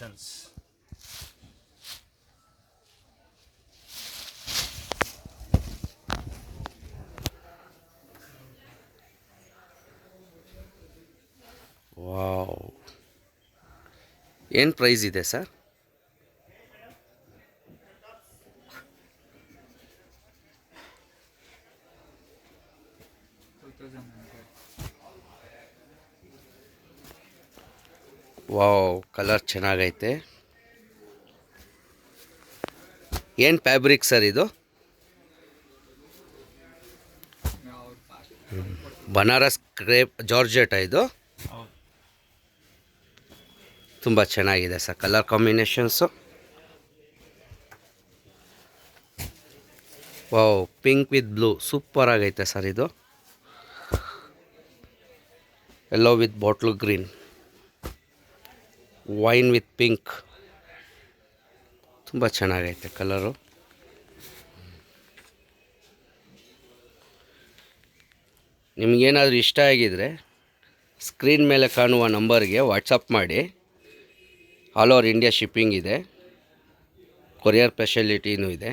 Combinations. Wow, ಏನು price ಇದೆ sir? Wow, colour ಚೆನ್ನಾಗೈತೆ. ಏನು ಫ್ಯಾಬ್ರಿಕ್ ಸರ್ ಇದು? ಬನಾರಸ್ ಕ್ರೇಪ್ ಜಾರ್ಜೆಟಾ ಇದು? ತುಂಬ ಚೆನ್ನಾಗಿದೆ sir colour combinations. Wow, pink with blue super ಆಗೈತೆ ಸರ್ ಇದು. Yellow with bottle green, wine with pink, ತುಂಬ ಚೆನ್ನಾಗೈತೆ ಕಲರು. ನಿಮಗೇನಾದರೂ ಇಷ್ಟ ಆಗಿದರೆ ಸ್ಕ್ರೀನ್ ಮೇಲೆ ಕಾಣುವ ನಂಬರ್ಗೆ ವಾಟ್ಸಪ್ ಮಾಡಿ. ಆಲ್ ಓವರ್ ಇಂಡಿಯಾ ಶಿಪ್ಪಿಂಗ್ ಇದೆ, ಕೊರಿಯರ್ ಫೆಸಿಲಿಟಿನೂ ಇದೆ.